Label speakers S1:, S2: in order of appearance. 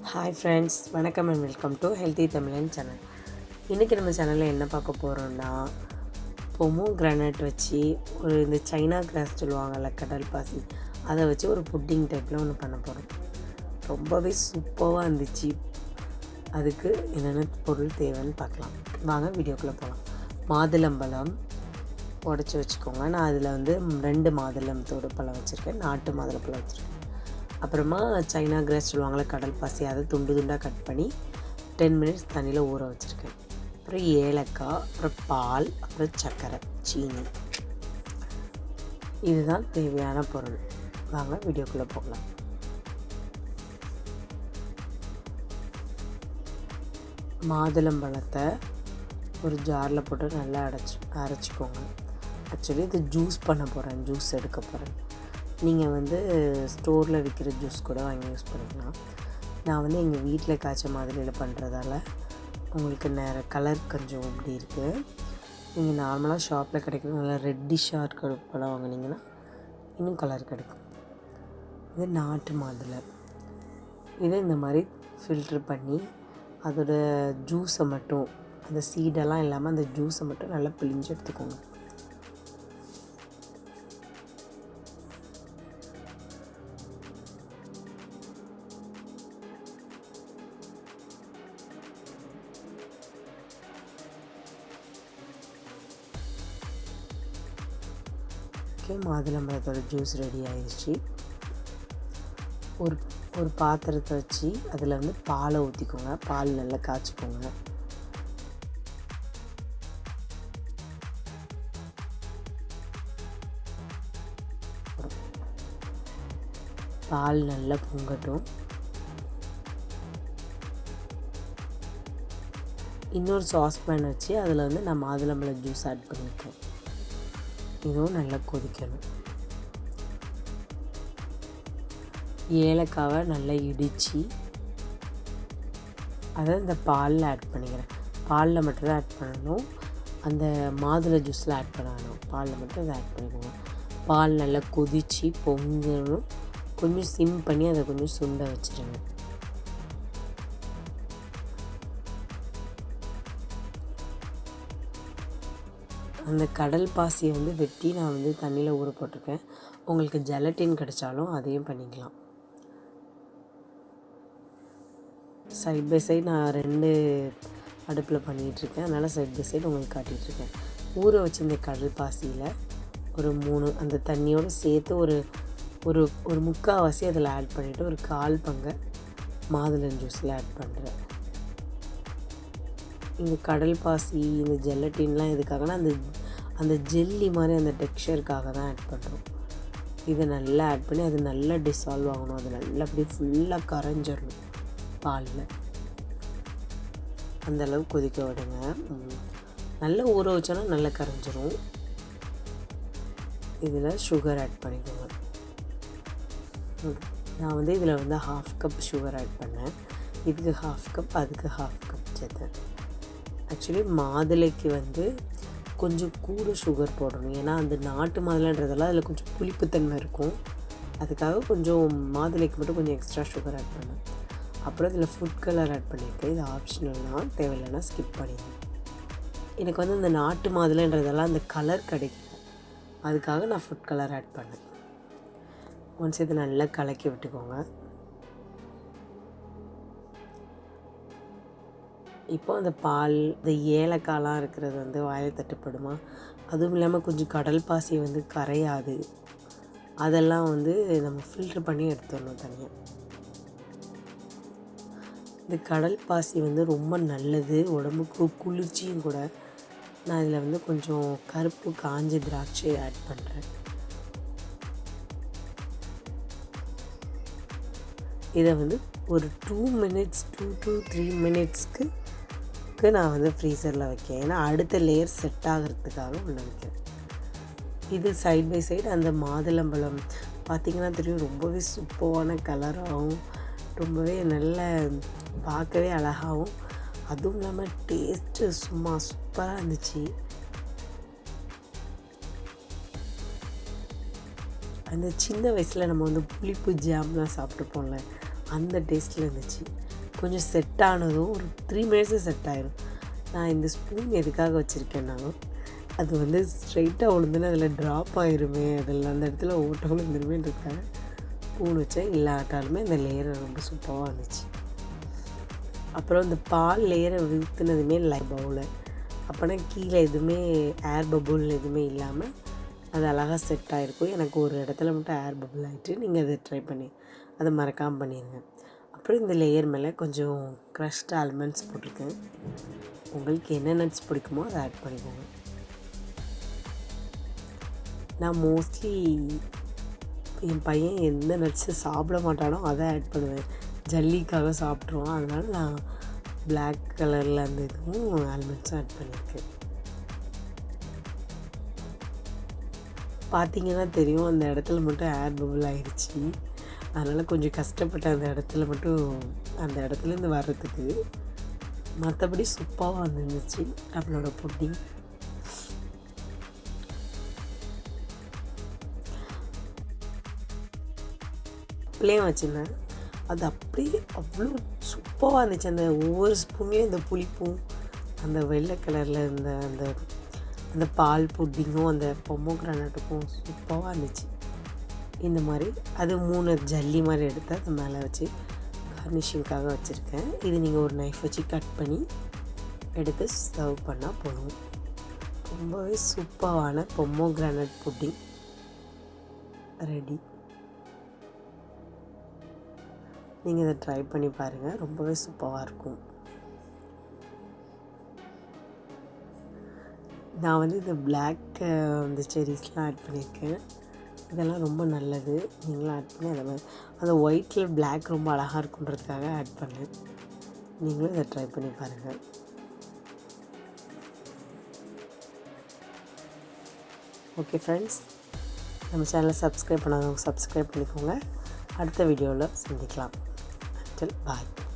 S1: Hi friends, வணக்கம் and welcome to healthy தமிழன் channel. இன்றைக்கி நம்ம சேனலில் என்ன பார்க்க போகிறோன்னா, பொமோகிரானேட் வச்சு இந்த சைனா கிராஸ் சொல்லுவாங்கள்ல, கடல் பாசி, அதை வச்சு ஒரு புட்டிங் டைப்பில் ஒன்று பண்ண போகிறோம். ரொம்பவே சூப்பராக இருந்துச்சு. அதுக்கு என்னென்ன பொருள் தேவைன்னு பார்க்கலாம். வாங்க வீடியோக்குள்ளே போகலாம். மாதுளம்பழம் உடச்சி வச்சுக்கோங்க. நான் அதில் 2 மாதுளத்தோடு பழம் வச்சுருக்கேன், நாட்டு மாதுளப்பழம் வச்சுருக்கேன். அப்புறமா சைனா கிராஸ் சொல்லுவாங்களே, கடல் பாசி, அதை துண்டு துண்டாக கட் பண்ணி 10 மினிட்ஸ் தண்ணியில் ஊற வச்சுருக்கேன். அப்புறம் ஏலக்காய், அப்புறம் பால், அப்புறம் சர்க்கரை, சீனி. இதுதான் தேவையான பொருள். வாங்க வீடியோக்குள்ளே போகலாம். மாதுளம்பழத்தை ஒரு ஜாரில் போட்டு நல்லா அரைச்சிக்கோங்க. ஆக்சுவலி இது ஜூஸ் பண்ண போகிறேன், ஜூஸ் எடுக்க போகிறேன். நீங்கள் ஸ்டோரில் விற்கிற ஜூஸ் கூட வாங்கி யூஸ் பண்ணிக்கலாம். நான் எங்கள் வீட்டில் காய்ச்ச மாதிரியில் பண்ணுறதால உங்களுக்கு கலர் கொஞ்சம் இப்படி இருக்குது. நீங்கள் நார்மலாக ஷாப்பில் கிடைக்கிற நல்லா ரெட்டிஷாக இருக்கிற பழம் வாங்கினீங்கன்னா இன்னும் கலர் கிடைக்கும். இது நாட்டு மாதுளை. இதை இந்த மாதிரி ஃபில்ட்ரு பண்ணி அதோட ஜூஸை மட்டும், அந்த சீடெல்லாம் இல்லாமல் அந்த ஜூஸை மட்டும் நல்லா பிழிஞ்சு எடுத்துக்கோங்க. மாதுளம்பழத்தோட ஜூஸ் ரெடி ஆயிடுச்சு. ஒரு பாத்திரத்தை வச்சு அதில் பாலை ஊற்றிக்கோங்க. பால் நல்லா காய்ச்சிக்கோங்க. பால் நல்லா பொங்கட்டும். இன்னொரு சாஸ்பேன் வச்சு அதில் நான் மாதுளம்பழம் ஜூஸ் ஆட் பண்ணியிருக்கேன். இதுவும் நல்லா கொதிக்கணும். ஏலக்காவை நல்லா இடித்து அதை இந்த பாலில் ஆட் பண்ணிக்கிறேன். பாலில் மட்டும்தான் ஆட் பண்ணணும், அந்த மாதுளை ஜூஸில் ஆட் பண்ணணும். பாலில் மட்டும் அதை ஆட் பண்ணிக்கோங்க. பால் நல்லா கொதித்து பொங்கணும். கொஞ்சம் சிம் பண்ணி அதை கொஞ்சம் சுண்ட வச்சுருங்க. அந்த கடல் பாசியை வெட்டி நான் தண்ணியில் ஊற போட்டிருக்கேன். உங்களுக்கு ஜெலட்டின் கிடைச்சாலும் அதையும் பண்ணிக்கலாம். சைட் பை சைடு நான் 2 அடுப்பில் பண்ணிகிட்ருக்கேன், அதனால் சைட் பை சைடு உங்களுக்கு காட்டிகிட்ருக்கேன். ஊற வச்சு இந்த கடல் பாசியில் ஒரு 3 அந்த தண்ணியோடு சேர்த்து ஒரு ஒரு ஒரு முக்கால்வாசி அதில் ஆட் பண்ணிவிட்டு ஒரு 1/4 பங்கை மாதுளை ஜூஸில் ஆட் பண்ணுறேன். இந்த கடல் பாசி, இந்த ஜெலட்டின்லாம் எதுக்காகனா அந்த ஜெல்லி மாதிரி அந்த டெக்ஸ்சருக்காக தான் ஆட் பண்ணுறோம். இதை நல்லா ஆட் பண்ணி அது நல்லா டிசால்வ் ஆகணும். அது நல்லா அப்படியே ஃபுல்லாக கரைஞ்சிடணும் பாலில். அந்தளவு கொதிக்க விடுங்க. நல்லா ஊற வச்சோன்னா நல்லா கரைஞ்சிரும். இதில் சுகர் ஆட் பண்ணிக்கோங்க. நான் இதில் 1/2 கப் சுகர் ஆட் பண்ணேன். இதுக்கு 1/2 கப், அதுக்கு 1/2 கப் சேர்த்தேன். ஆக்சுவலி மாதுளைக்கு கொஞ்சம் கூட சுகர் போடணும். ஏன்னா அந்த நாட்டு மாதுளைன்றதெல்லாம் அதில் கொஞ்சம் புளிப்புத்தன்மை இருக்கும். அதுக்காக கொஞ்சம் மாதுளைக்கு மட்டும் கொஞ்சம் எக்ஸ்ட்ரா சுகர் ஆட் பண்ணேன். அப்புறம் இதில் ஃபுட் கலர் ஆட் பண்ணியிருக்கேன். இது ஆப்ஷனல்னால், தேவையில்லைன்னா ஸ்கிப் பண்ணிடுங்க. எனக்கு இந்த நாட்டு மாதுளைன்றதெல்லாம் அந்த கலர் கிடைக்கும், அதுக்காக நான் ஃபுட் கலர் ஆட் பண்ணேன். ஒன்ஸ் இதை நல்லா கலக்கி விட்டுக்கோங்க. இப்போ அந்த பால், இந்த ஏலக்காய்லாம் இருக்கிறது வாயில் தட்டுப்படுமா. அதுவும் இல்லாமல் கொஞ்சம் கடல் பாசி கரையாது. அதெல்லாம் நம்ம ஃபில்ட்ரு பண்ணி எடுத்துடணும் தனியாக. இந்த கடல் பாசி ரொம்ப நல்லது, உடம்புக்கு குளிர்ச்சியும் கூட. நான் இதில் கொஞ்சம் கருப்பு காஞ்ச திராட்சை ஆட் பண்ணுறேன். இதை ஒரு 2 மினிட்ஸ் 2 to 3 மினிட்ஸ்க்கு நான் ஃப்ரீசரில் வைக்கேன். ஏன்னா அடுத்த லேயர் செட் ஆகிறதுக்காக ஒன்று வைக்கிறேன். இது சைட் பை சைடு அந்த மாதுளம்பழம் பார்த்திங்கன்னா தெரியும், ரொம்பவே சூப்பரான கலராகவும் ரொம்பவே நல்ல பார்க்கவே அழகாகவும், அதுவும் இல்லாமல் டேஸ்ட்டு சும்மா சூப்பராக இருந்துச்சு. அந்த சின்ன வயசில் நம்ம புளிப்பு ஜாம்லாம் சாப்பிட்ருப்போம்ல, அந்த டேஸ்ட்டில் இருந்துச்சு. கொஞ்சம் செட் ஆனதும் ஒரு 3 மினிட்ஸில் செட் ஆயிடும். நான் இந்த ஸ்பூன் எதுக்காக வச்சுருக்கேன்னா, அது வந்து ஸ்ட்ரைட்டாக விழுந்துன்னு அதில் ட்ராப் ஆயிருமே, அதில் அந்த இடத்துல ஓட்டை விழுந்துருமேன்றதுக்காக ஸ்பூன் வச்சேன். இல்லாட்டாலுமே இந்த லேயர் ரொம்ப சூப்பராக இருந்துச்சு. அப்புறம் இந்த பால் லேயரை ஊற்றுனதுமே பவுலை அப்போனா கீழே எதுவுமே ஏர் பபுள் எதுவுமே இல்லாமல் அது அழகாக செட் ஆகிருக்கும். எனக்கு ஒரு இடத்துல மட்டும் ஏர் பபுள் ஆகிட்டு, நீங்கள் அதை ட்ரை பண்ணி அதை மறக்காமல் பண்ணிடுங்க. அப்புறம் இந்த லேயர் மேலே கொஞ்சம் க்ரஷ்ட் ஆல்மண்ட்ஸ் போட்டிருக்கேன். உங்களுக்கு என்ன நட்ஸ் பிடிக்குமோ அதை ஆட் பண்ணிக்கோங்க. நான் மோஸ்ட்லி என் பையன் எந்த நட்ஸு சாப்பிட மாட்டானோ அதை ஆட் பண்ணுவேன். ஜல்லிக்காக சாப்பிட்ருவான். அதனால் நான் பிளாக் கலரில் அந்த இதுவும் ஆல்மண்ட்ஸும் ஆட் பண்ணியிருக்கேன். பார்த்திங்கன்னா தெரியும், அந்த இடத்துல மட்டும் ஏர் பபுள் ஆகிடுச்சி. அதனால் கொஞ்சம் கஷ்டப்பட்டேன் அந்த இடத்துல மட்டும், அந்த இடத்துலேருந்து வர்றதுக்கு. மற்றபடி சூப்பராக வந்துருந்துச்சு நம்மளோட புட்டிங். அப்படியே வச்சுருந்தேன். அது அப்படியே அவ்வளோ சூப்பராக இருந்துச்சு. அந்த ஒவ்வொரு ஸ்பூன்லேயும் இந்த புளிப்பும் அந்த வெள்ளை கலரில் இருந்த அந்த அந்த பால் புட்டிங்கும் அந்த பொமோகிரானேட்டுக்கும் சூப்பராக இருந்துச்சு. இந்த மாதிரி அது 3 ஜல்லி மாதிரி எடுத்து அது மேலே வச்சு கார்னிஷிங்காக வச்சுருக்கேன். இது நீங்கள் ஒரு நைஃப் வச்சு கட் பண்ணி எடுத்து சர்வ் பண்ணால் போதும். ரொம்பவே சூப்பரான பொமோகிரானேட் புட்டிங் ரெடி. நீங்கள் இதை ட்ரை பண்ணி பாருங்கள், ரொம்பவே சூப்பராக இருக்கும். நான் வந்து இந்த பிளாக் அந்த செரிஸ்லாம் ஆட் பண்ணியிருக்கேன். இதெல்லாம் ரொம்ப நல்லது, நீங்களும் ஆட் பண்ணி அதை மாதிரி அந்த ஒயிட்டில் பிளாக் ரொம்ப அழகாக இருக்குன்றதுக்காக ஆட் பண்ணேன். நீங்களும் இதை ட்ரை பண்ணி பாருங்கள். ஓகே ஃப்ரெண்ட்ஸ், நம்ம சேனலை சப்ஸ்கிரைப் பண்ணாதவங்க சப்ஸ்கிரைப் பண்ணிக்கோங்க. அடுத்த வீடியோவில் சந்திக்கலாம். Till bye.